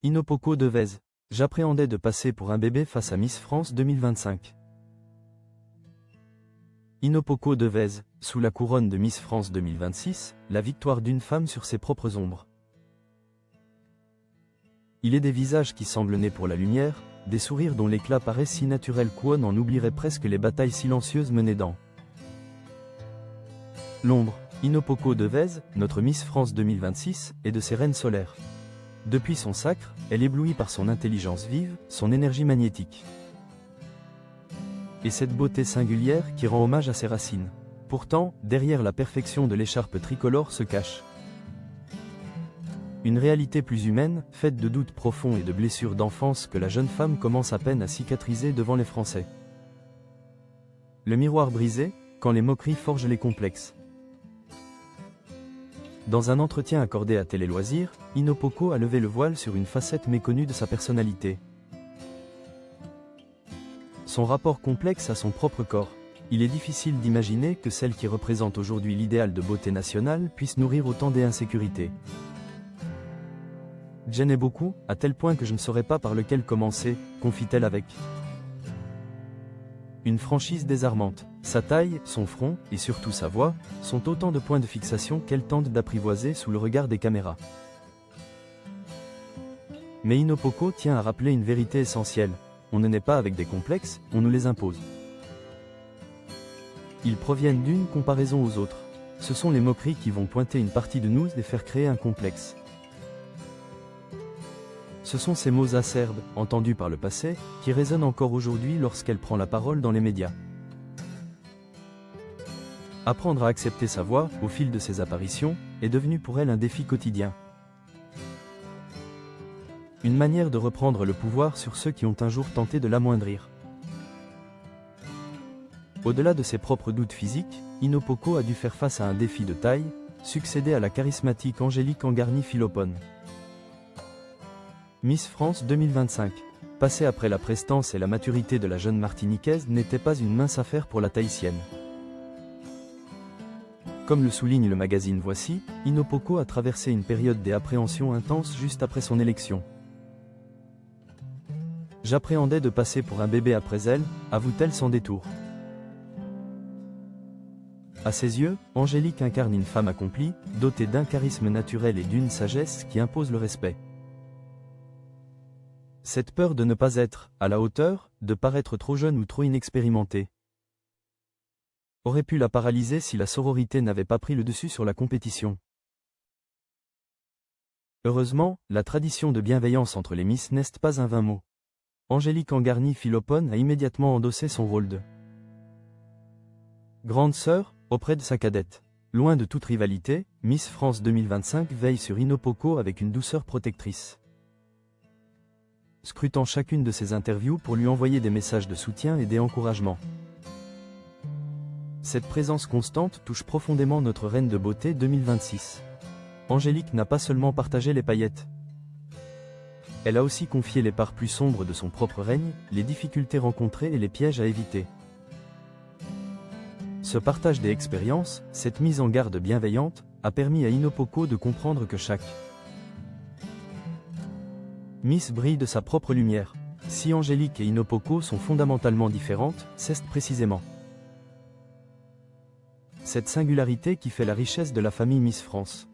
Inopoko Devez. J'appréhendais de passer pour un bébé face à Miss France 2025. Inopoko Devez, sous la couronne de Miss France 2026, la victoire d'une femme sur ses propres ombres. Il est des visages qui semblent nés pour la lumière, des sourires dont l'éclat paraît si naturel qu'on en oublierait presque les batailles silencieuses menées dans l'ombre. Inopoko Devez, notre Miss France 2026, est de ses reines solaires. Depuis son sacre, elle éblouit par son intelligence vive, son énergie magnétique. Et cette beauté singulière qui rend hommage à ses racines. Pourtant, derrière la perfection de l'écharpe tricolore se cache une réalité plus humaine, faite de doutes profonds et de blessures d'enfance que la jeune femme commence à peine à cicatriser devant les Français. Le miroir brisé, quand les moqueries forgent les complexes. Dans un entretien accordé à Télé Loisirs, Inopoko a levé le voile sur une facette méconnue de sa personnalité. Son rapport complexe à son propre corps. Il est difficile d'imaginer que celle qui représente aujourd'hui l'idéal de beauté nationale puisse nourrir autant d'insécurités. Gênait beaucoup, à tel point que je ne saurais pas par lequel commencer, confie-t-elle avec une franchise désarmante. Sa taille, son front, et surtout sa voix, sont autant de points de fixation qu'elle tente d'apprivoiser sous le regard des caméras. Mais Inopoko tient à rappeler une vérité essentielle. On ne naît pas avec des complexes, on nous les impose. Ils proviennent d'une comparaison aux autres. Ce sont les moqueries qui vont pointer une partie de nous et faire créer un complexe. Ce sont ces mots acerbes, entendus par le passé, qui résonnent encore aujourd'hui lorsqu'elle prend la parole dans les médias. Apprendre à accepter sa voix, au fil de ses apparitions, est devenu pour elle un défi quotidien. Une manière de reprendre le pouvoir sur ceux qui ont un jour tenté de l'amoindrir. Au-delà de ses propres doutes physiques, Inopoko a dû faire face à un défi de taille, succéder à la charismatique Angélique Angarny-Philopon. Miss France 2025. Passer après la prestance et la maturité de la jeune Martiniquaise n'était pas une mince affaire pour la Tahitienne. Comme le souligne le magazine Voici, Inopoko a traversé une période d'appréhension intense juste après son élection. J'appréhendais de passer pour un bébé après elle, avoue-t-elle sans détour. À ses yeux, Angélique incarne une femme accomplie, dotée d'un charisme naturel et d'une sagesse qui impose le respect. Cette peur de ne pas être à la hauteur, de paraître trop jeune ou trop inexpérimentée, aurait pu la paralyser si la sororité n'avait pas pris le dessus sur la compétition. Heureusement, la tradition de bienveillance entre les Miss n'est pas un vain mot. Angélique Angarny-Philopon a immédiatement endossé son rôle de grande sœur, auprès de sa cadette. Loin de toute rivalité, Miss France 2025 veille sur Inopoko avec une douceur protectrice. Scrutant chacune de ses interviews pour lui envoyer des messages de soutien et d'encouragement. Cette présence constante touche profondément notre reine de beauté 2026. Angélique n'a pas seulement partagé les paillettes. Elle a aussi confié les parts plus sombres de son propre règne, les difficultés rencontrées et les pièges à éviter. Ce partage des expériences, cette mise en garde bienveillante, a permis à Inopoko de comprendre que chaque Miss brille de sa propre lumière. Si Angélique et Inopoko sont fondamentalement différentes, c'est précisément cette singularité qui fait la richesse de la famille Miss France.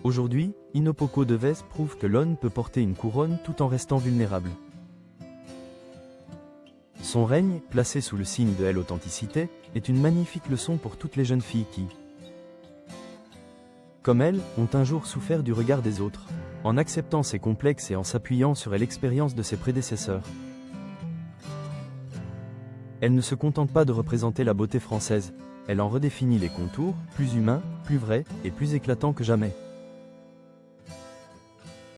Aujourd'hui, Inopoko Devez prouve que l'homme peut porter une couronne tout en restant vulnérable. Son règne, placé sous le signe de l'authenticité, est une magnifique leçon pour toutes les jeunes filles qui, comme elle, ont un jour souffert du regard des autres. En acceptant ses complexes et en s'appuyant sur l'expérience de ses prédécesseurs. Elle ne se contente pas de représenter la beauté française, elle en redéfinit les contours, plus humains, plus vrais et plus éclatants que jamais.